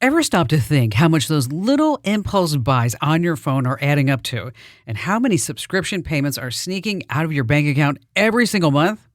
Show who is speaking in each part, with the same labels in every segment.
Speaker 1: Ever stop to think how much those little impulse buys on your phone are adding up to, and how many subscription payments are sneaking out of your bank account every single month?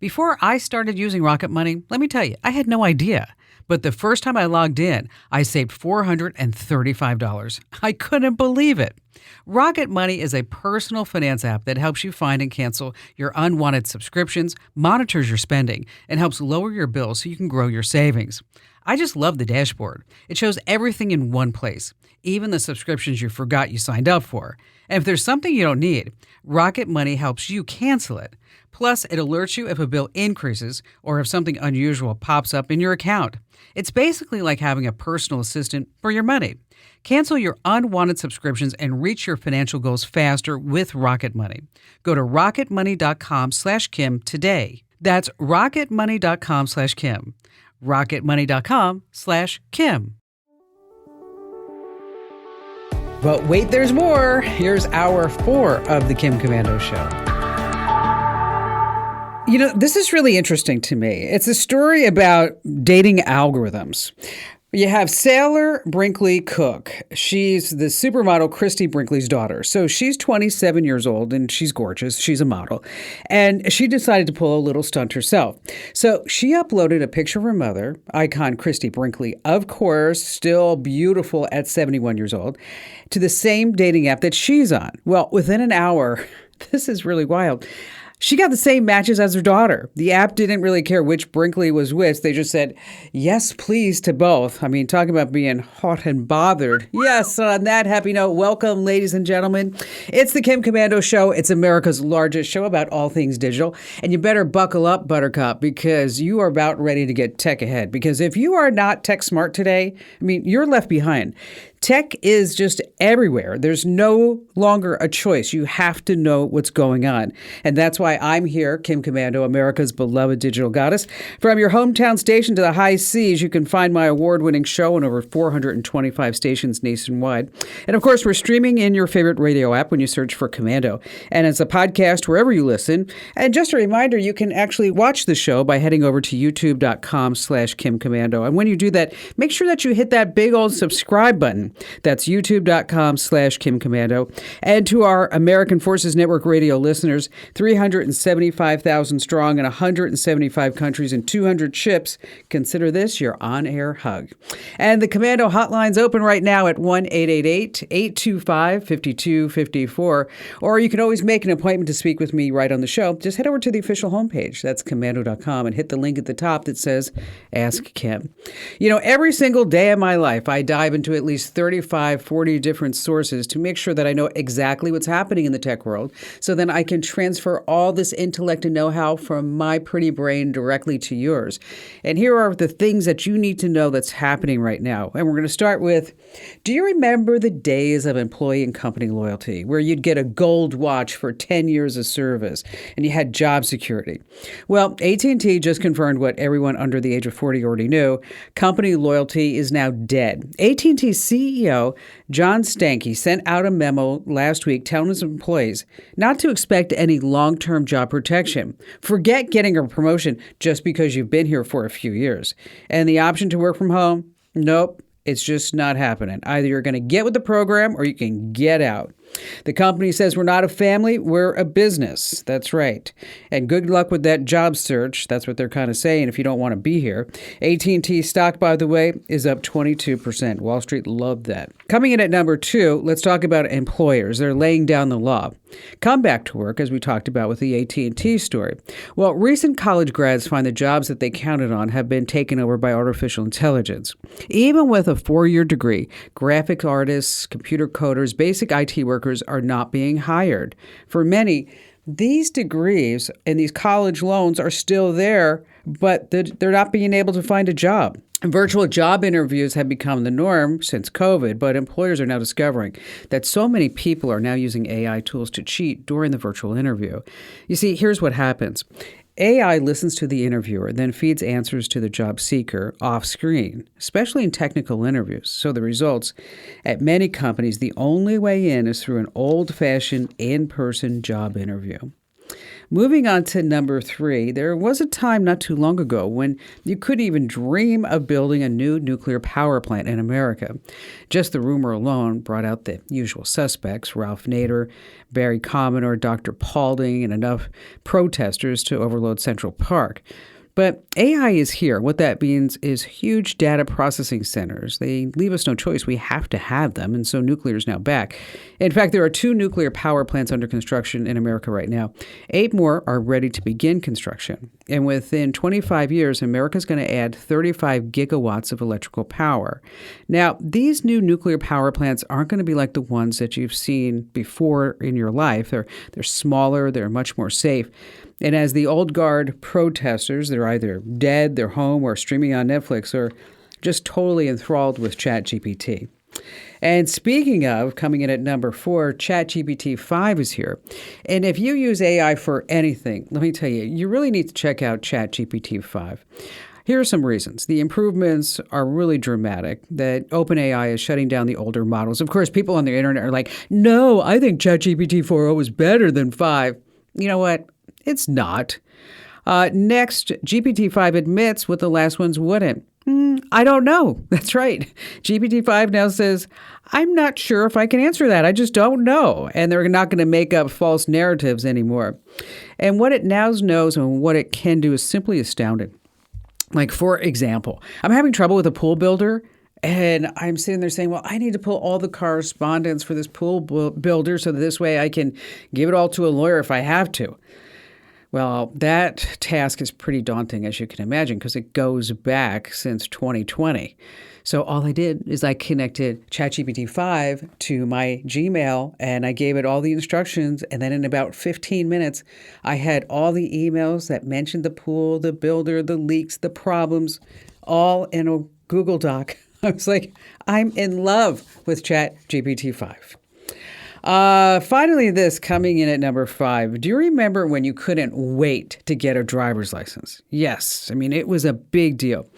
Speaker 1: Before I started using Rocket Money, let me tell you, I had no idea. But the first time I logged in, I saved $435. I couldn't believe it. Rocket Money is a personal finance app that helps you find and cancel your unwanted subscriptions, monitors your spending, and helps lower your bills so you can grow your savings. I just love the dashboard. It shows everything in one place, even the subscriptions you forgot you signed up for. And if there's something you don't need, Rocket Money helps you cancel it. Plus, it alerts you if a bill increases or if something unusual pops up in your account. It's basically like having a personal assistant for your money. Cancel your unwanted subscriptions and reach your financial goals faster with Rocket Money. Go to rocketmoney.com/Kim today. That's rocketmoney.com/Kim. rocketmoney.com/Kim. But wait, there's more. Here's hour 4 of the Kim Komando Show. You know, this is really interesting to me. It's a story about dating algorithms. You have Sailor Brinkley Cook. She's the supermodel Christy Brinkley's daughter. So she's 27 years old and she's gorgeous. She's a model. And she decided to pull a little stunt herself. So she uploaded a picture of her mother, icon Christy Brinkley, of course, still beautiful at 71 years old, to the same dating app that she's on. Well, within an hour, this is really wild, she got the same matches as her daughter. The app didn't really care which Brinkley was which. They just said, yes, please to both. I mean, talking about being hot and bothered. Yes, on that happy note, welcome, ladies and gentlemen. It's the Kim Komando Show. It's America's largest show about all things digital. And you better buckle up, Buttercup, because you are about ready to get tech ahead. Because if you are not tech smart today, I mean, you're left behind. Tech is just everywhere. There's no longer a choice. You have to know what's going on. And that's why I'm here, Kim Komando, America's beloved digital goddess. From your hometown station to the high seas, you can find my award-winning show on over 425 stations nationwide. And of course, we're streaming in your favorite radio app when you search for Komando. And it's a podcast wherever you listen. And just a reminder, you can actually watch the show by heading over to youtube.com/Kim Komando. And when you do that, make sure that you hit that big old subscribe button. That's youtube.com/Kim Komando. And to our American Forces Network radio listeners, 375,000 strong in 175 countries and 200 ships, consider this your on-air hug. And the Komando hotline's open right now at 1-888-825-5254. Or you can always make an appointment to speak with me right on the show. Just head over to the official homepage. That's komando.com and hit the link at the top that says Ask Kim. You know, every single day of my life, I dive into at least 35, 40 different sources to make sure that I know exactly what's happening in the tech world, so then I can transfer all this intellect and know-how from my pretty brain directly to yours. And here are the things that you need to know that's happening right now. And we're going to start with, do you remember the days of employee and company loyalty, where you'd get a gold watch for 10 years of service and you had job security? Well, AT&T just confirmed what everyone under the age of 40 already knew. Company loyalty is now dead. AT&T CEO John Stankey sent out a memo last week telling his employees not to expect any long-term job protection. Forget getting a promotion just because you've been here for a few years. And the option to work from home? Nope. It's just not happening. Either you're going to get with the program or you can get out. The company says we're not a family, we're a business. That's right. And good luck with that job search. That's what they're kind of saying if you don't want to be here. AT&T stock, by the way, is up 22%. Wall Street loved that. Coming in at number 2, let's talk about employers. They're laying down the law. Come back to work, as we talked about with the AT&T story. Well, recent college grads find the jobs that they counted on have been taken over by artificial intelligence. Even with a 4-year degree, graphic artists, computer coders, basic IT workers are not being hired. For many, these degrees and these college loans are still there, but they're not being able to find a job. Virtual job interviews have become the norm since COVID, but employers are now discovering that so many people are now using AI tools to cheat during the virtual interview. You see, here's what happens. AI listens to the interviewer, then feeds answers to the job seeker off screen, especially in technical interviews. So the results, at many companies, the only way in is through an old-fashioned in-person job interview. Moving on to number 3, there was a time not too long ago when you couldn't even dream of building a new nuclear power plant in America. Just the rumor alone brought out the usual suspects, Ralph Nader, Barry Commoner, Dr. Paulding, and enough protesters to overload Central Park. But AI is here. What that means is huge data processing centers. They leave us no choice. We have to have them, and so nuclear is now back. In fact, there are 2 nuclear power plants under construction in America right now. 8 more are ready to begin construction. And within 25 years, America's going to add 35 gigawatts of electrical power. Now, these new nuclear power plants aren't going to be like the ones that you've seen before in your life. They're smaller, they're much more safe. And as the old guard protesters, they're either dead, they're home, or streaming on Netflix, or just totally enthralled with ChatGPT. And speaking of, coming in at number 4, ChatGPT 5 is here. And if you use AI for anything, let me tell you, you really need to check out ChatGPT 5. Here are some reasons. The improvements are really dramatic, that OpenAI is shutting down the older models. Of course, people on the internet are like, no, I think ChatGPT 4.0 is better than 5. You know what? It's not. Next, GPT-5 admits what the last ones wouldn't. I don't know. That's right. GPT-5 now says, I'm not sure if I can answer that. I just don't know. And they're not going to make up false narratives anymore. And what it now knows and what it can do is simply astounding. Like, for example, I'm having trouble with a pool builder. And I'm sitting there saying, well, I need to pull all the correspondence for this pool builder so that this way I can give it all to a lawyer if I have to. Well, that task is pretty daunting, as you can imagine, because it goes back since 2020. So all I did is I connected ChatGPT 5 to my Gmail, and I gave it all the instructions. And then in about 15 minutes, I had all the emails that mentioned the pool, the builder, the leaks, the problems, all in a Google Doc. I was like, I'm in love with ChatGPT 5. Finally, this coming in at number 5. Do you remember when you couldn't wait to get a driver's license? Yes. I mean, it was a big deal.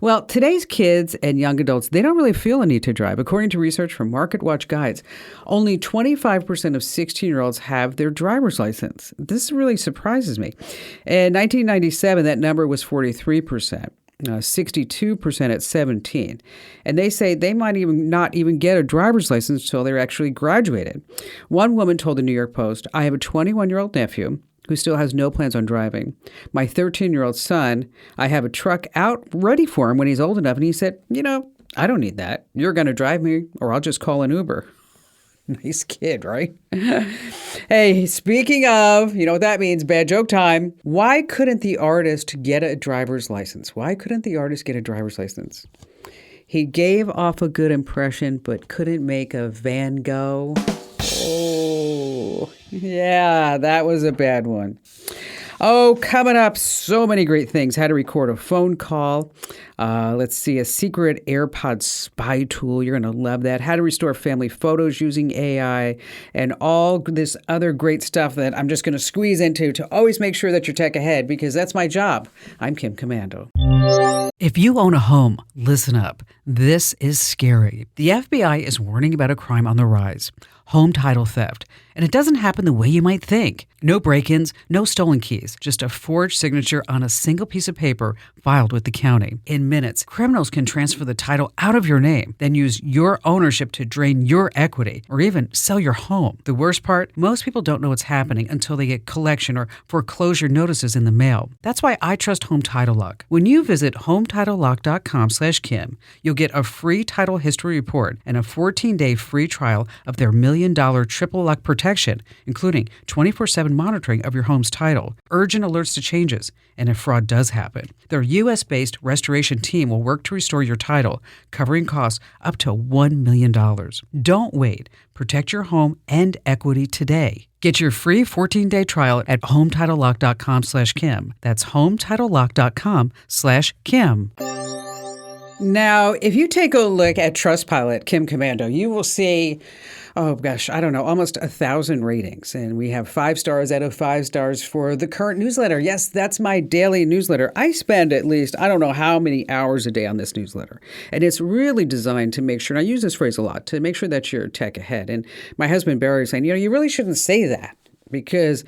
Speaker 1: Well, today's kids and young adults, they don't really feel a need to drive. According to research from MarketWatch Guides, only 25% of 16-year-olds have their driver's license. This really surprises me. In 1997, that number was 43%. 62% at 17. And they say they might not even get a driver's license until they're actually graduated. One woman told the New York Post, I have a 21-year-old nephew who still has no plans on driving. My 13-year-old son, I have a truck out ready for him when he's old enough. And he said, I don't need that. You're going to drive me or I'll just call an Uber. Nice kid, right? Hey, speaking of, you know what that means, bad joke time. Why couldn't the artist get a driver's license? Why couldn't the artist get a driver's license? He gave off a good impression, but couldn't make a Van Gogh. Oh, yeah, that was a bad one. Oh, coming up, so many great things. How to record a phone call. Let's see, a secret AirPod spy tool. You're going to love that. How to restore family photos using AI and all this other great stuff that I'm just going to squeeze into to always make sure that you're tech ahead because that's my job. I'm Kim Commando. If you own a home, listen up. This is scary. The FBI is warning about a crime on the rise. Home title theft. And it doesn't happen the way you might think. No break-ins, no stolen keys, just a forged signature on a single piece of paper filed with the county. In minutes, criminals can transfer the title out of your name, then use your ownership to drain your equity or even sell your home. The worst part? Most people don't know what's happening until they get collection or foreclosure notices in the mail. That's why I trust Home Title Lock. When you visit HometitleLock.com/Kim, you'll get a free title history report and a 14-day free trial of their $1 million triple lock protection, including 24/7 monitoring of your home's title, urgent alerts to changes, and if fraud does happen. Their U.S.-based restoration team will work to restore your title, covering costs up to $1 million. Don't wait. Protect your home and equity today. Get your free 14-day trial at HometitleLock.com/Kim. That's HometitleLock.com/Kim. Now, if you take a look at Trustpilot, Kim Commando, you will see, almost 1,000 ratings. And we have 5 stars out of 5 stars for the current newsletter. Yes, that's my daily newsletter. I spend at least, I don't know how many hours a day on this newsletter. And it's really designed to make sure, and I use this phrase a lot, to make sure that you're tech ahead. And my husband, Barry, is saying, you really shouldn't say that because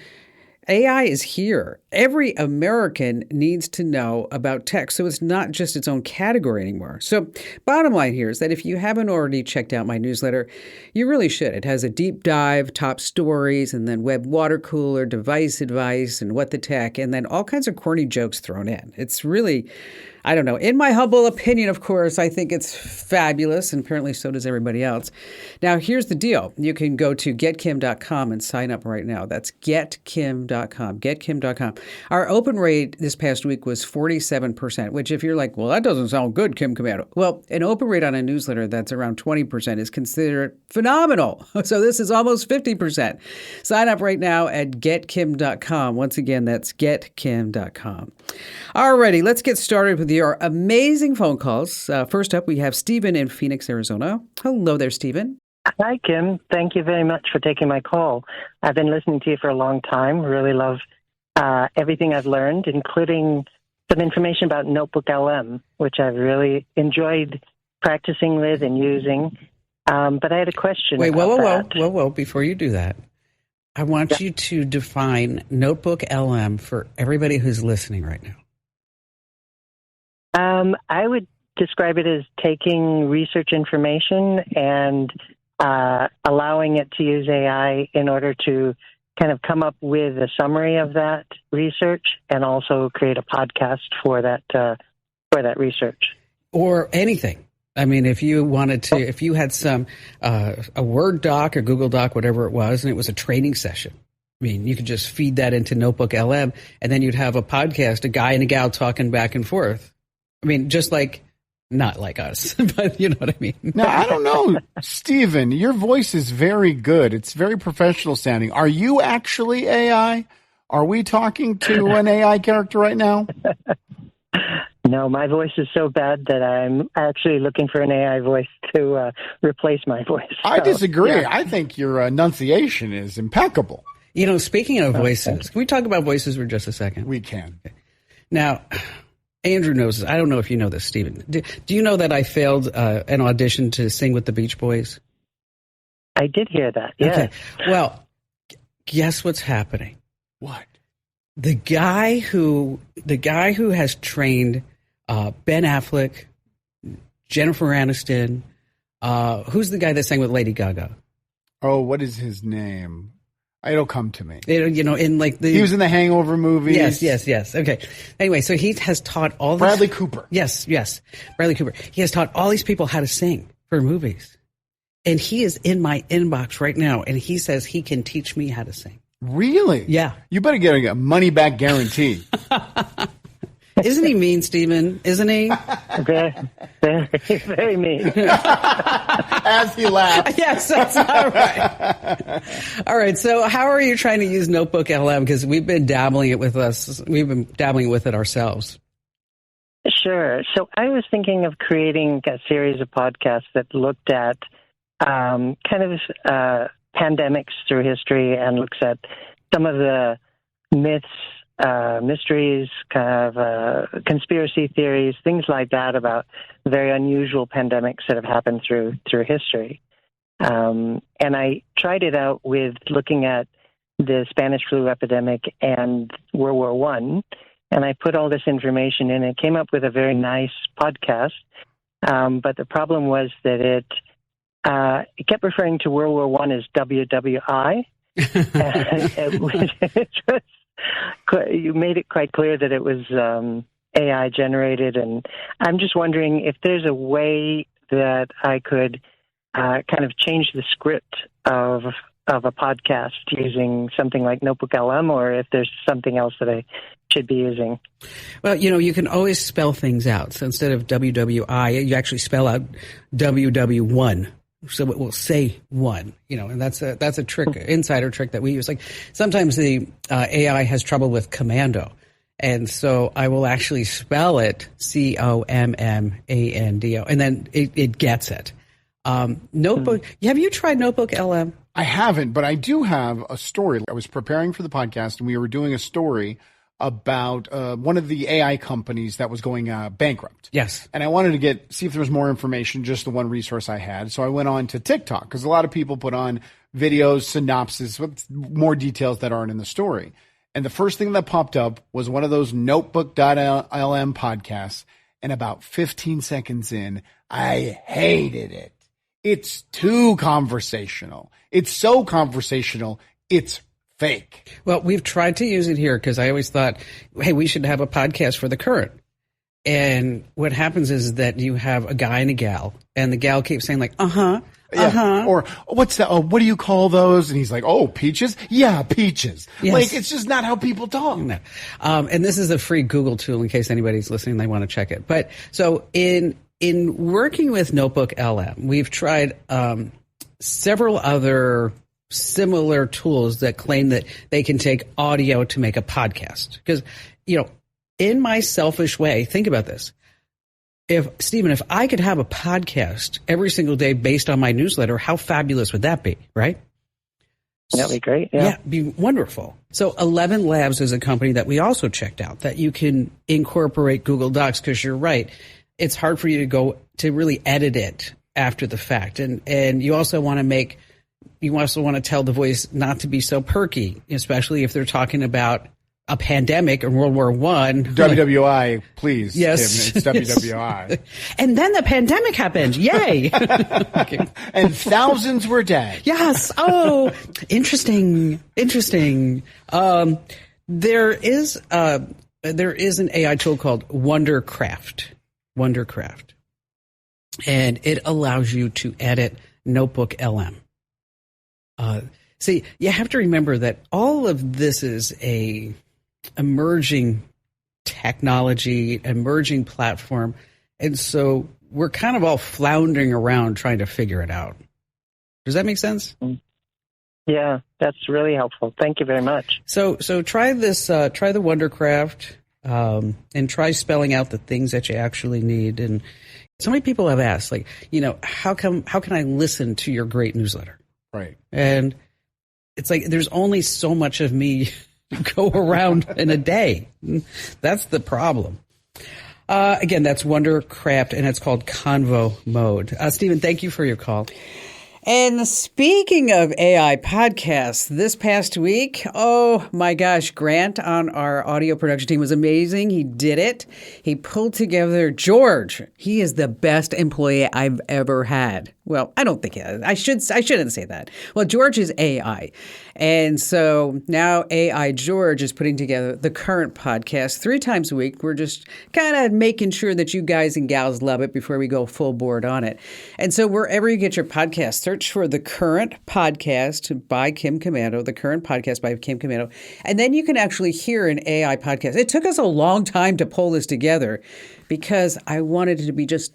Speaker 1: AI is here. Every American needs to know about tech, so it's not just its own category anymore. So, bottom line here is that if you haven't already checked out my newsletter, you really should. It has a deep dive, top stories, and then web water cooler, device advice, and what the tech, and then all kinds of corny jokes thrown in. It's really, I don't know. In my humble opinion, of course, I think it's fabulous, and apparently so does everybody else. Now, here's the deal. You can go to getkim.com and sign up right now. That's getkim.com, getkim.com. Our open rate this past week was 47%, which if you're like, well, that doesn't sound good, Kim Komando. Well, an open rate on a newsletter that's around 20% is considered phenomenal. So this is almost 50%. Sign up right now at getkim.com. Once again, that's getkim.com. Alrighty, let's get started with your amazing phone calls. First up, we have Stephen in Phoenix, Arizona. Hello there, Stephen.
Speaker 2: Hi, Kim. Thank you very much for taking my call. I've been listening to you for a long time. Really love everything I've learned, including some information about Notebook LM, which I've really enjoyed practicing with and using. But I had a question.
Speaker 1: Whoa. Before you do that, I want you to define Notebook LM for everybody who's listening right now.
Speaker 2: I would describe it as taking research information and allowing it to use AI in order to kind of come up with a summary of that research and also create a podcast for that research.
Speaker 1: Or anything. I mean, if you wanted to, if you had some, a Word doc or Google Doc, whatever it was, and it was a training session, I mean, you could just feed that into Notebook LM, and then you'd have a podcast, a guy and a gal talking back and forth. I mean, just like, not like us, but you know what I mean?
Speaker 3: Now, I don't know, Stephen, your voice is very good. It's very professional sounding. Are you actually AI? Are we talking to an AI character right now?
Speaker 2: No, my voice is so bad that I'm actually looking for an AI voice to replace my voice.
Speaker 3: I disagree. Yeah. I think your enunciation is impeccable.
Speaker 1: You know, speaking of voices, can we talk about voices for just a second?
Speaker 3: We can.
Speaker 1: Okay. Now, Andrew knows this. I don't know if you know this, Stephen. Do you know that I failed an audition to sing with the Beach Boys?
Speaker 2: I did hear that, yeah.
Speaker 1: Okay. Well, guess what's happening?
Speaker 3: What?
Speaker 1: The guy who has trained Ben Affleck, Jennifer Aniston, who's the guy that sang with Lady Gaga?
Speaker 3: Oh, what is his name? It'll come to me.
Speaker 1: He was
Speaker 3: in the Hangover movies.
Speaker 1: Yes. Okay. Anyway, so he has taught all
Speaker 3: Bradley Cooper.
Speaker 1: Yes. Bradley Cooper. He has taught all these people how to sing for movies. And he is in my inbox right now, and he says he can teach me how to sing.
Speaker 3: Really?
Speaker 1: Yeah.
Speaker 3: You better get a money-back guarantee.
Speaker 1: Isn't he mean, Stephen? Isn't he?
Speaker 2: Very, very mean.
Speaker 3: As he laughs.
Speaker 1: Yes, that's all right. All right. So, how are you trying to use Notebook LM? Because we've been dabbling it with it ourselves.
Speaker 2: Sure. So, I was thinking of creating a series of podcasts that looked at pandemics through history and looks at some of the myths, mysteries, kind of conspiracy theories, things like that about very unusual pandemics that have happened through history. And I tried it out with looking at the Spanish flu epidemic and World War One, and I put all this information in and came up with a very nice podcast. But the problem was that it kept referring to World War One as WWI. You made it quite clear that it was AI generated, and I'm just wondering if there's a way that I could kind of change the script of a podcast using something like Notebook LM, or if there's something else that I should be using.
Speaker 1: Well, you can always spell things out. So instead of WWI, you actually spell out WW1. So it will say one, and that's a trick, insider trick that we use. Like sometimes the AI has trouble with commando. And so I will actually spell it COMMANDO, and then it gets it. Notebook. Have you tried Notebook LM?
Speaker 3: I haven't, but I do have a story. I was preparing for the podcast, and we were doing a story about one of the AI companies that was going bankrupt.
Speaker 1: Yes.
Speaker 3: And I wanted to see if there was more information, just the one resource I had. So I went on to TikTok, because a lot of people put on videos, synopsis, with more details that aren't in the story. And the first thing that popped up was one of those notebook.lm podcasts. And about 15 seconds in, I hated it. It's too conversational. It's so conversational, it's fake.
Speaker 1: Well, we've tried to use it here because I always thought, hey, we should have a podcast for the current. And what happens is that you have a guy and a gal, and the gal keeps saying like, uh-huh.
Speaker 3: Or what's that? Oh, what do you call those? And he's like, oh, peaches? Yeah, peaches.
Speaker 1: Yes.
Speaker 3: Like, it's just not how people talk.
Speaker 1: No. And this is a free Google tool in case anybody's listening, they want to check it. But so in working with Notebook LM, we've tried several other similar tools that claim that they can take audio to make a podcast. Because, in my selfish way, think about this. Stephen, if I could have a podcast every single day based on my newsletter, how fabulous would that be, right?
Speaker 2: That'd be great. Yeah,
Speaker 1: it'd be wonderful. So 11 Labs is a company that we also checked out that you can incorporate Google Docs, because you're right. It's hard for you to really edit it after the fact. And you also want to tell the voice not to be so perky, especially if they're talking about a pandemic in World War I.
Speaker 3: WWI, please.
Speaker 1: Yes.
Speaker 3: Tim, it's WWI.
Speaker 1: And then the pandemic happened. Yay.
Speaker 3: Okay. And thousands were dead.
Speaker 1: Yes. Oh, interesting. There is an AI tool called Wondercraft. And it allows you to edit Notebook LM. See, you have to remember that all of this is a emerging technology, emerging platform. And so we're kind of all floundering around trying to figure it out. Does that make sense?
Speaker 2: Yeah, that's really helpful. Thank you very much.
Speaker 1: So try this, try the Wondercraft, and try spelling out the things that you actually need. And so many people have asked, like, how can I listen to your great newsletter?
Speaker 3: Right.
Speaker 1: And it's like, there's only so much of me go around in a day. That's the problem. Again, that's Wondercraft, and it's called Convo Mode. Stephen, thank you for your call. And speaking of AI podcasts, this past week, oh my gosh, Grant on our audio production team was amazing. He did it. He pulled together George. He is the best employee I've ever had. Well, I don't think I shouldn't say that. Well, George is AI. And so now AI George is putting together the current podcast 3 times a week. We're just kind of making sure that you guys and gals love it before we go full board on it. And so wherever you get your podcast, search for The Current Podcast by Kim Komando, The Current Podcast by Kim Komando. And then you can actually hear an AI podcast. It took us a long time to pull this together because I wanted it to be just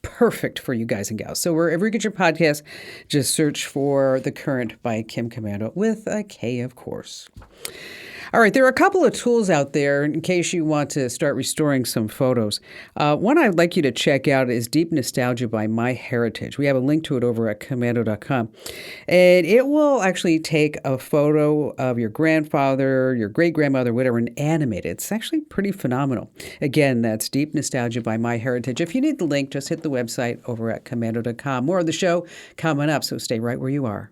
Speaker 1: perfect for you guys and gals. So wherever you get your podcast, just search for The Current by Kim Komando with a K, of course. All right, there are a couple of tools out there in case you want to start restoring some photos. One I'd like you to check out is Deep Nostalgia by MyHeritage. We have a link to it over at Komando.com. And it will actually take a photo of your grandfather, your great-grandmother, whatever, and animate it. It's actually pretty phenomenal. Again, that's Deep Nostalgia by MyHeritage. If you need the link, just hit the website over at Komando.com. More of the show coming up, so stay right where you are.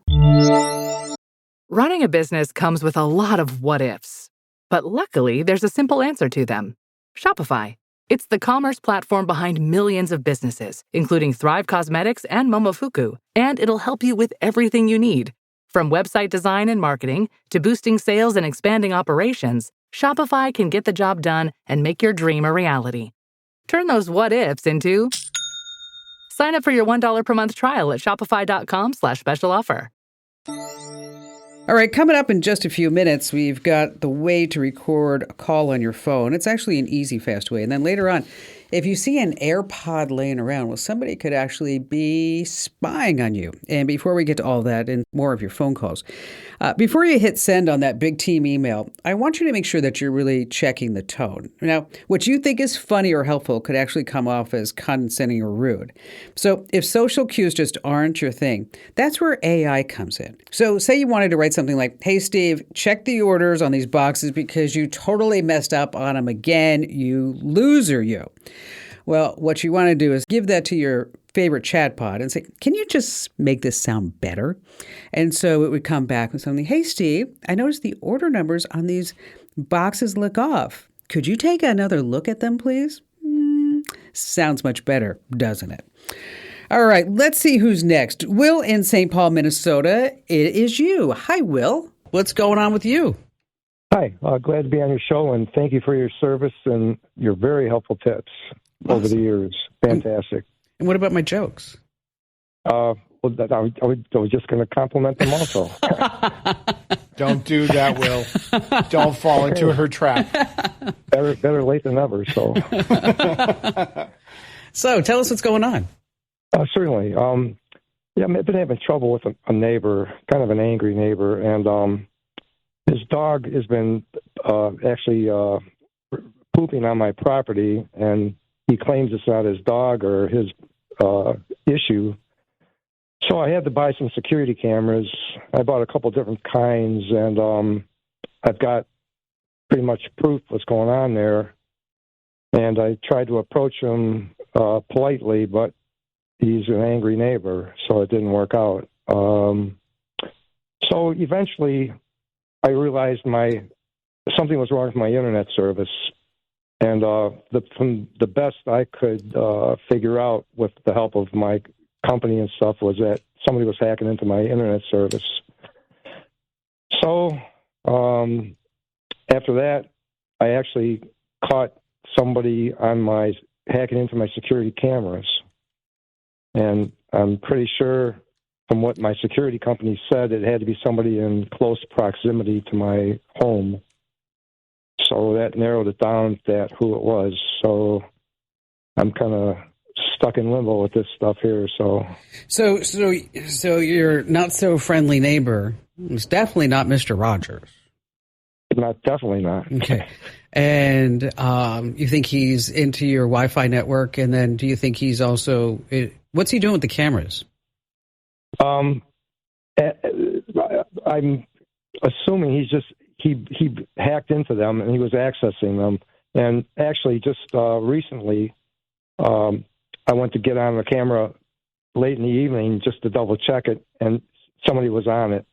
Speaker 4: Running a business comes with a lot of what-ifs. But luckily, there's a simple answer to them. Shopify. It's the commerce platform behind millions of businesses, including Thrive Cosmetics and Momofuku. And it'll help you with everything you need. From website design and marketing to boosting sales and expanding operations, Shopify can get the job done and make your dream a reality. Turn those what-ifs into... Sign up for your $1 per month trial at shopify.com/special offer.
Speaker 1: All right, coming up in just a few minutes, we've got the way to record a call on your phone. It's actually an easy, fast way. And then later on, if you see an AirPod laying around, well, somebody could actually be spying on you. And before we get to all that and more of your phone calls, before you hit send on that big team email, I want you to make sure that you're really checking the tone. Now, what you think is funny or helpful could actually come off as condescending or rude. So if social cues just aren't your thing, that's where AI comes in. So say you wanted to write something like, hey, Steve, check the orders on these boxes because you totally messed up on them again, you loser, you. Well, what you want to do is give that to your favorite chatbot and say, can you just make this sound better? And so it would come back with something, hey, Steve, I noticed the order numbers on these Boxes look off. Could you take another look at them, please? Sounds much better, doesn't it? All right, let's see who's next. Will in St. Paul, Minnesota. It is you. Hi, Will. What's going on with you?
Speaker 5: Hi, glad to be on your show, and thank you for your service and your very helpful tips over the years. Fantastic.
Speaker 1: And what about my jokes?
Speaker 5: I was just going to compliment them also.
Speaker 3: Don't do that, Will. Don't fall into her trap.
Speaker 5: Better late than never. So,
Speaker 1: so tell us what's going on.
Speaker 5: Certainly. I've been having trouble with a neighbor, kind of an angry neighbor, and his dog has been actually pooping on my property, and he claims it's not his dog or his issue. So I had to buy some security cameras. I bought a couple different kinds, and I've got pretty much proof what's going on there. And I tried to approach him politely, but he's an angry neighbor, so it didn't work out. So eventually I realized something was wrong with my internet service. And from the best I could figure out with the help of my company and stuff was that somebody was hacking into my internet service. So after that, I actually caught somebody hacking into my security cameras. And I'm pretty sure from what my security company said, it had to be somebody in close proximity to my home. So that narrowed it down to who it was. So I'm kind of stuck in limbo with this stuff here. So your not so friendly neighbor is definitely not Mr. Rogers. Definitely not.
Speaker 1: Okay. And you think he's into your Wi-Fi network? And then do you think he's also, what's he doing with the cameras?
Speaker 5: I'm assuming he hacked into them and he was accessing them. And actually just recently, I went to get on the camera late in the evening just to double check it, and somebody was on it.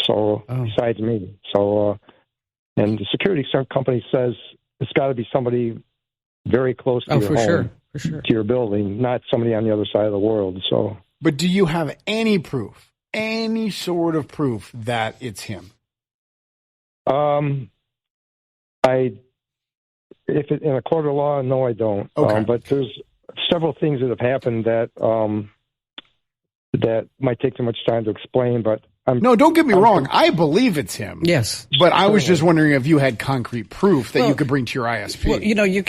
Speaker 5: So besides me, and the security company says it's got to be somebody very close to your home, to your building, not somebody on the other side of the world. So,
Speaker 3: but do you have any proof, any sort of proof that it's him?
Speaker 5: If it in a court of law, no, I don't.
Speaker 3: Okay.
Speaker 5: But there's several things that have happened that might take too much time to explain. But
Speaker 3: no, don't get me wrong. I believe it's him.
Speaker 1: Yes,
Speaker 3: but I was just wondering if you had concrete proof that you could bring to your ISP.
Speaker 1: Well, you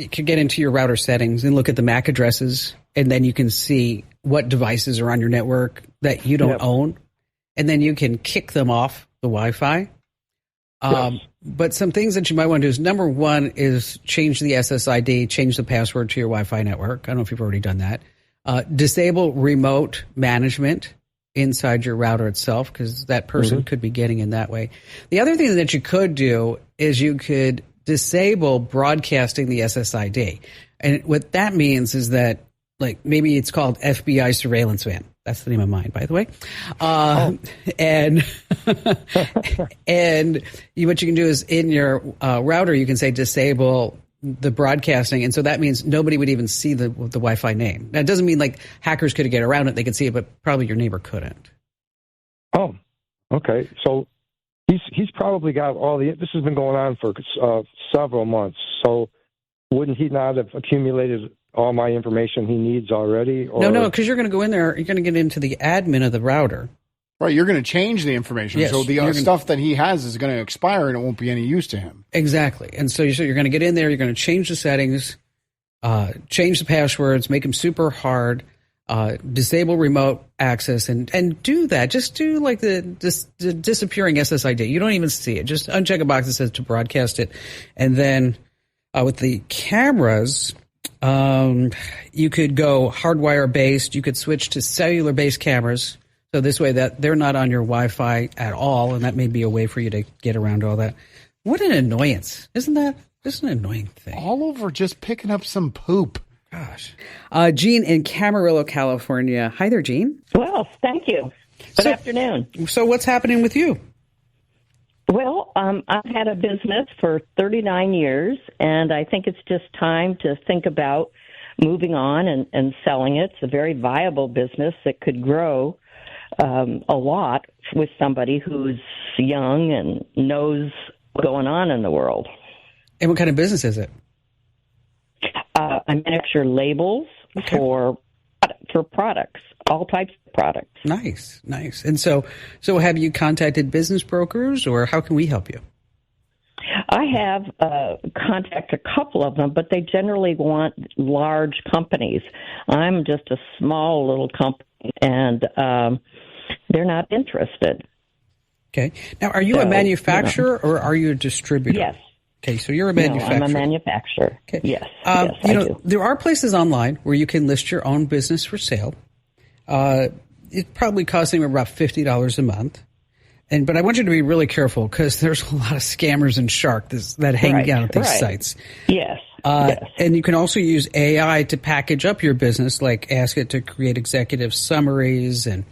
Speaker 1: could get into your router settings and look at the MAC addresses, and then you can see what devices are on your network that you don't own, and then you can kick them off the Wi-Fi. Yes. But some things that you might want to do is, number one is change the SSID, change the password to your Wi-Fi network. I don't know if you've already done that. Disable remote management inside your router itself, because that person could be getting in that way. The other thing that you could do is you could disable broadcasting the SSID. And what that means is that, like, maybe it's called FBI surveillance van. That's the name of mine, by the way. And what you can do is in your router, you can say disable the broadcasting. And so that means nobody would even see the Wi-Fi name. That doesn't mean like hackers could get around it. They could see it, but probably your neighbor couldn't.
Speaker 5: Oh, okay. So he's probably got this has been going on for several months. So wouldn't he not have accumulated all my information he needs already? Or?
Speaker 1: No, because you're going to go in there, you're going to get into the admin of the router.
Speaker 3: Right, you're going to change the information.
Speaker 1: Yes,
Speaker 3: so the stuff that he has is going to expire and it won't be any use to him.
Speaker 1: Exactly. And so you're going to get in there, you're going to change the settings, change the passwords, make them super hard, disable remote access, and do that. Just do like the disappearing SSID. You don't even see it. Just uncheck a box that says to broadcast it. And then with the cameras, you could go hardwire based. You could switch to cellular based cameras. So this way that they're not on your Wi-Fi at all. And that may be a way for you to get around all that. What an annoyance. Isn't that just an annoying thing?
Speaker 3: All over just picking up some poop.
Speaker 1: Gosh. Jean in Camarillo, California. Hi there, Jean.
Speaker 6: Well, thank you. Good afternoon.
Speaker 1: So what's happening with you?
Speaker 6: Well, I've had a business for 39 years, and I think it's just time to think about moving on and selling it. It's a very viable business that could grow a lot with somebody who's young and knows what's going on in the world.
Speaker 1: And what kind of business is it?
Speaker 6: I manufacture labels for products, all types of products.
Speaker 1: Nice. And so have you contacted business brokers, or how can we help you?
Speaker 6: I have contacted a couple of them, but they generally want large companies. I'm just a small little company, and they're not interested.
Speaker 1: Okay. Now, are you a manufacturer or are you a distributor?
Speaker 6: Yes.
Speaker 1: Okay, so you're a manufacturer.
Speaker 6: No, I'm a manufacturer. Okay. Yes. I do.
Speaker 1: There are places online where you can list your own business for sale. It probably costs anywhere about $50 a month. But I want you to be really careful because there's a lot of scammers and sharks that hang out at these sites.
Speaker 6: Yes.
Speaker 1: And you can also use AI to package up your business, like ask it to create executive summaries and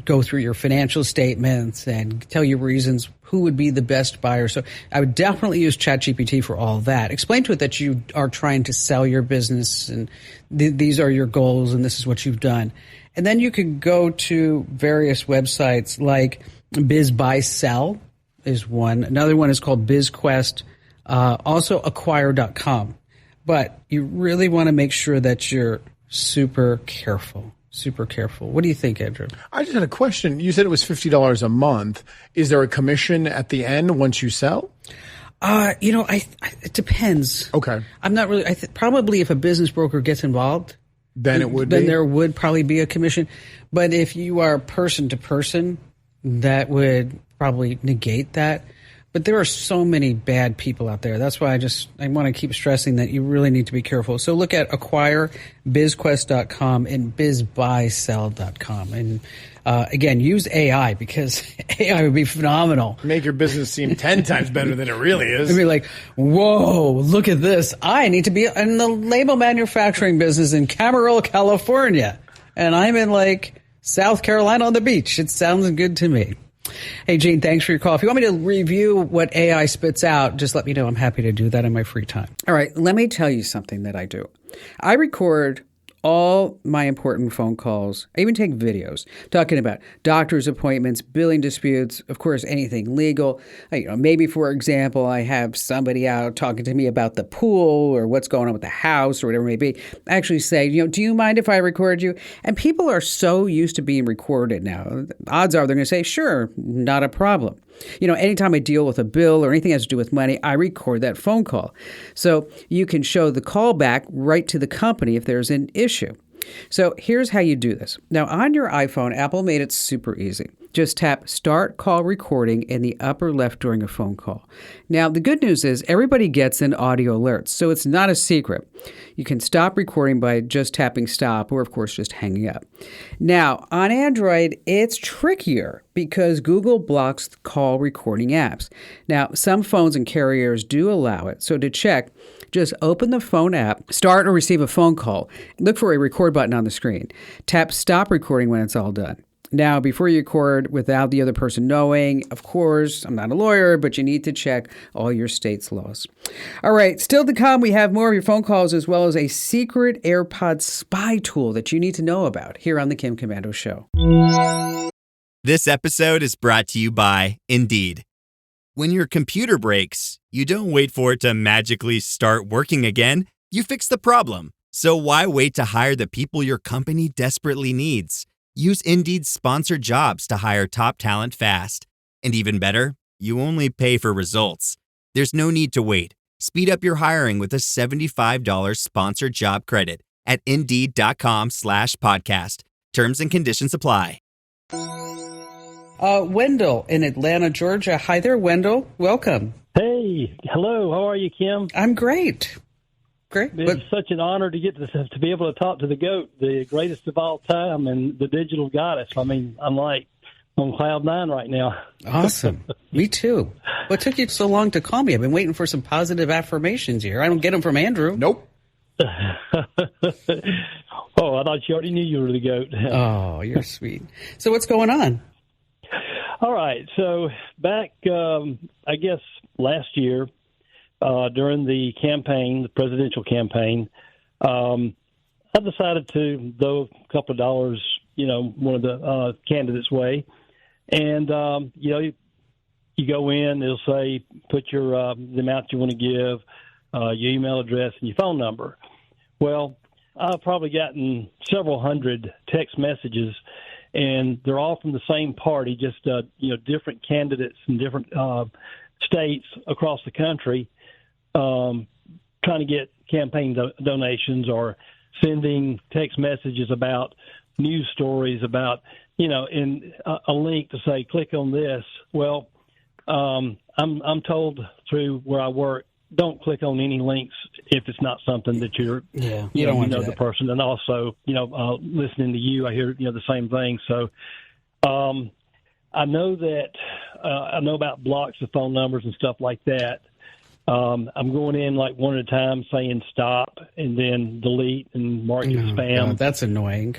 Speaker 1: go through your financial statements and tell you reasons who would be the best buyer. So I would definitely use ChatGPT for all that. Explain to it that you are trying to sell your business and these are your goals and this is what you've done. And then you could go to various websites like Biz Buy Sell is one. Another one is called BizQuest, also acquire.com. But you really want to make sure that you're super careful. What do you think, Andrew?
Speaker 3: I just had a question. You said it was $50 a month. Is there a commission at the end once you sell?
Speaker 1: It depends.
Speaker 3: Okay.
Speaker 1: I'm not really. Probably if a business broker gets involved,
Speaker 3: then it would.
Speaker 1: Then there would probably be a commission. But if you are person to person, that would probably negate that. But there are so many bad people out there. That's why I want to keep stressing that you really need to be careful. So look at acquire, bizquest.com, and bizbuysell.com. And again, use AI because AI would be phenomenal.
Speaker 3: Make your business seem 10 times better than it really is.
Speaker 1: It'd be like, whoa, look at this. I need to be in the label manufacturing business in Camarillo, California. And I'm in like South Carolina on the beach. It sounds good to me. Hey, Gene, thanks for your call. If you want me to review what AI spits out, just let me know. I'm happy to do that in my free time. All right, let me tell you something that I do. I record all my important phone calls. I even take videos talking about doctor's appointments, billing disputes, of course, anything legal. Maybe, for example, I have somebody out talking to me about the pool or what's going on with the house or whatever it may be. I actually say, do you mind if I record you? And people are so used to being recorded now. Odds are they're going to say, sure, not a problem. Anytime I deal with a bill or anything that has to do with money, I record that phone call. So you can show the call back right to the company if there's an issue. So here's how you do this. Now, on your iPhone, Apple made it super easy. Just tap Start Call Recording in the upper left during a phone call. Now, the good news is everybody gets an audio alert, so it's not a secret. You can stop recording by just tapping stop or, of course, just hanging up. Now, on Android, it's trickier because Google blocks call recording apps. Now, some phones and carriers do allow it, so to check, just open the phone app, start or receive a phone call. Look for a record button on the screen. Tap Stop Recording when it's all done. Now, before you record without the other person knowing, of course, I'm not a lawyer, but you need to check all your state's laws. All right, still to come, we have more of your phone calls as well as a secret AirPod spy tool that you need to know about here on The Kim Komando Show.
Speaker 7: This episode is brought to you by Indeed. When your computer breaks, you don't wait for it to magically start working again. You fix the problem. So why wait to hire the people your company desperately needs? Use Indeed's sponsored jobs to hire top talent fast. And even better, you only pay for results. There's no need to wait. Speed up your hiring with a $75 sponsored job credit at Indeed.com/podcast. Terms and conditions apply.
Speaker 1: Wendell in Atlanta, Georgia. Hi there, Wendell. Welcome.
Speaker 8: Hey, hello. How are you, Kim?
Speaker 1: I'm great. Great.
Speaker 8: It's such an honor to get to be able to talk to the GOAT, the greatest of all time, and the digital goddess. I mean, I'm like on cloud nine right now.
Speaker 1: Awesome. Me too. What took you so long to call me? I've been waiting for some positive affirmations here. I don't get them from Andrew.
Speaker 3: Nope.
Speaker 8: Oh, I thought you already knew you were the GOAT.
Speaker 1: Oh, you're sweet. So what's going on?
Speaker 8: All right. So back, I guess, last year during the campaign, the presidential campaign, I decided to throw a couple of dollars, one of the candidates' way. And, you go in, it'll say, put your the amount you want to give, your email address, and your phone number. Well, I've probably gotten several hundred text messages, and they're all from the same party, just different candidates in different states across the country, trying to get campaign donations or sending text messages about news stories about in a link to say click on this. Well, I'm told through where I work, don't click on any links if it's not something that you don't want the person. And also, listening to you, I hear, the same thing. So, I know that, I know about blocks of phone numbers and stuff like that. I'm going in like one at a time saying stop and then delete and mark it spam.
Speaker 1: God, that's annoying.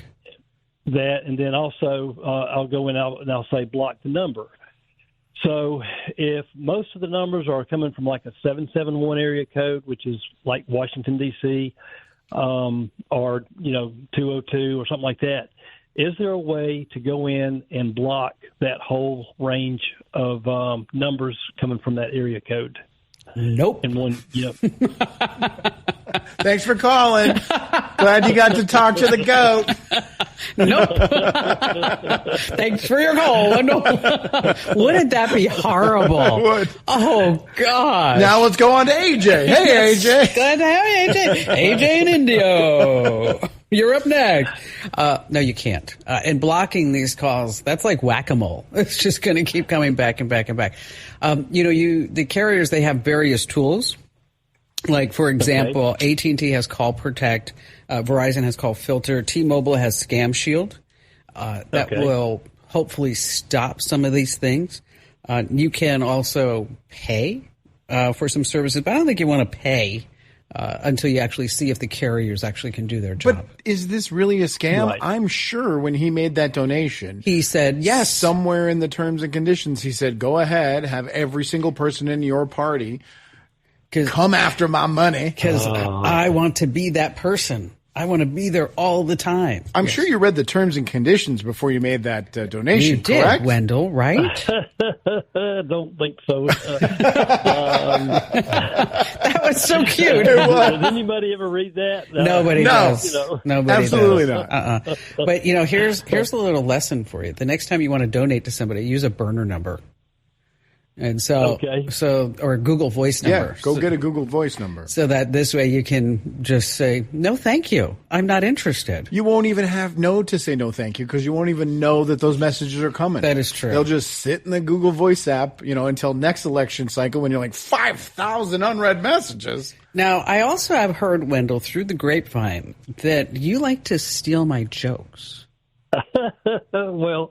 Speaker 8: And then also, I'll go in and I'll say block the number. So if most of the numbers are coming from like a 771 area code, which is like Washington, D.C., or, 202 or something like that, is there a way to go in and block that whole range of numbers coming from that area code?
Speaker 1: Nope.
Speaker 8: And one,
Speaker 3: Thanks for calling. Glad you got to talk to the goat.
Speaker 1: Nope. Thanks for your call. Wouldn't that be horrible?
Speaker 3: It would.
Speaker 1: Oh, God.
Speaker 3: Now let's go on to AJ. Hey, AJ.
Speaker 1: Glad to have you, AJ. AJ and Indio. You're up next. No, you can't. And blocking these calls, that's like whack-a-mole. It's just going to keep coming back and back and back. The carriers, they have various tools. Like, for example, AT&T has Call Protect. Verizon has Call Filter. T-Mobile has Scam Shield. That will hopefully stop some of these things. You can also pay for some services, but I don't think you want to pay until you actually see if the carriers actually can do their job.
Speaker 3: But is this really a scam?
Speaker 8: Right.
Speaker 3: I'm sure when he made that donation,
Speaker 1: he said yes.
Speaker 3: Somewhere in the terms and conditions, he said, go ahead, have every single person in your party come after my money.
Speaker 1: Because I want to be that person. I want to be there all the time.
Speaker 3: I'm sure you read the terms and conditions before you made that donation,
Speaker 1: you did,
Speaker 3: correct?
Speaker 1: Wendell, right?
Speaker 8: Don't think so.
Speaker 1: That was so cute.
Speaker 8: Does anybody ever read that?
Speaker 1: Nobody does. Nobody
Speaker 3: Absolutely
Speaker 1: does.
Speaker 3: not.
Speaker 1: But, here's a little lesson for you. The next time you want to donate to somebody, use a burner number. And so or a Google Voice number.
Speaker 3: Yeah, go get a Google Voice number.
Speaker 1: So that this way you can just say, no, thank you. I'm not interested.
Speaker 3: You won't even have to say no thank you because you won't even know that those messages are coming.
Speaker 1: That is true.
Speaker 3: They'll just sit in the Google Voice app, until next election cycle when you're like 5,000 unread messages.
Speaker 1: Now, I also have heard, Wendell, through the grapevine that you like to steal my jokes.
Speaker 8: Well,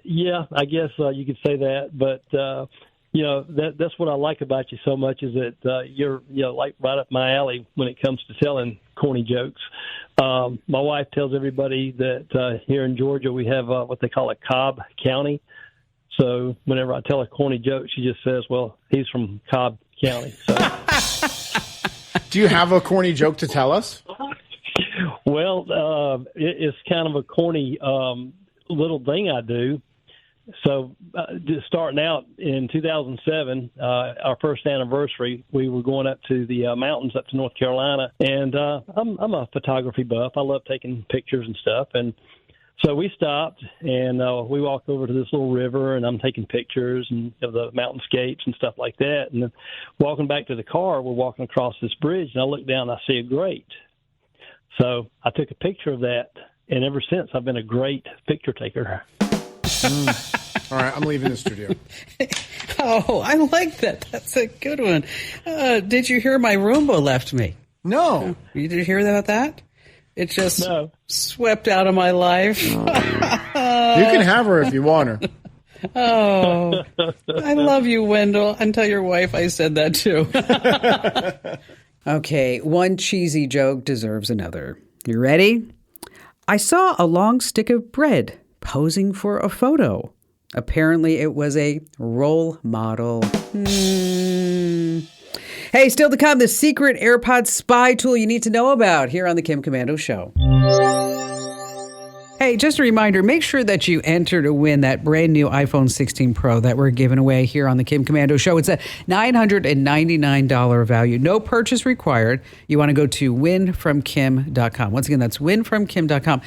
Speaker 8: yeah, I guess you could say that, but that's what I like about you so much is that you're like right up my alley when it comes to telling corny jokes. My wife tells everybody that here in Georgia we have what they call a Cobb County. So whenever I tell a corny joke, she just says, "Well, he's from Cobb County." So.
Speaker 3: Do you have a corny joke to tell us?
Speaker 8: Well, it's kind of a corny little thing I do. So just starting out in 2007, our first anniversary, we were going up to the mountains up to North Carolina. And I'm a photography buff. I love taking pictures and stuff. And so we stopped and we walked over to this little river, and I'm taking pictures and of the mountainscapes and stuff like that. And then walking back to the car, we're walking across this bridge, and I look down and I see a grate. So I took a picture of that, and ever since I've been a great picture taker.
Speaker 3: All right, I'm leaving the studio.
Speaker 1: Oh, I like that. That's a good one. Did you hear my Roomba left me?
Speaker 3: No.
Speaker 1: You did hear about that? It just swept out of my life.
Speaker 3: You can have her if you want her.
Speaker 1: Oh, I love you, Wendell. And tell your wife I said that too. Okay, one cheesy joke deserves another. You ready? I saw a long stick of bread posing for a photo. Apparently, it was a role model. Hey, still to come, the secret AirPod spy tool you need to know about here on The Kim Komando Show. Hey, just a reminder, make sure that you enter to win that brand new iPhone 16 Pro that we're giving away here on the Kim Komando Show. It's a $999 value. No purchase required. You want to go to winfromkim.com. Once again, that's winfromkim.com.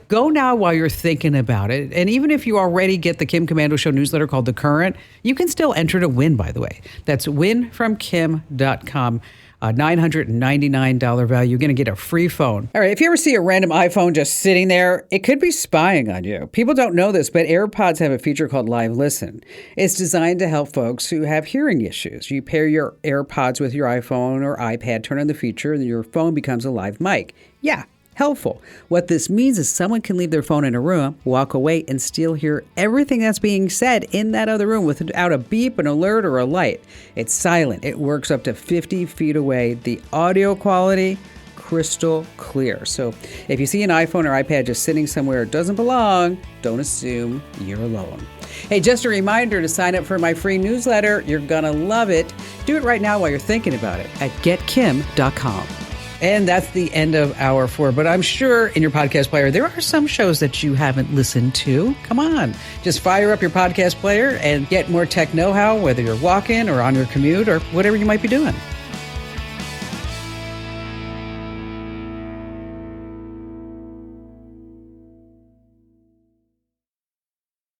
Speaker 1: Go now while you're thinking about it. And even if you already get the Kim Komando Show newsletter called The Current, you can still enter to win, by the way. That's winfromkim.com. A $999 value. You're going to get a free phone. All right, if you ever see a random iPhone just sitting there, it could be spying on you. People don't know this, but AirPods have a feature called Live Listen. It's designed to help folks who have hearing issues. You pair your AirPods with your iPhone or iPad, turn on the feature, and your phone becomes a live mic. Yeah. Helpful. What this means is someone can leave their phone in a room, walk away, and still hear everything that's being said in that other room without a beep, an alert, or a light. It's silent. It works up to 50 feet away. The audio quality, crystal clear. So if you see an iPhone or iPad just sitting somewhere it doesn't belong, don't assume you're alone. Hey, just a reminder to sign up for my free newsletter. You're going to love it. Do it right now while you're thinking about it at getkim.com. And that's the end of Hour 4. But I'm sure in your podcast player, there are some shows that you haven't listened to. Come on. Just fire up your podcast player and get more tech know-how, whether you're walking or on your commute or whatever you might be doing.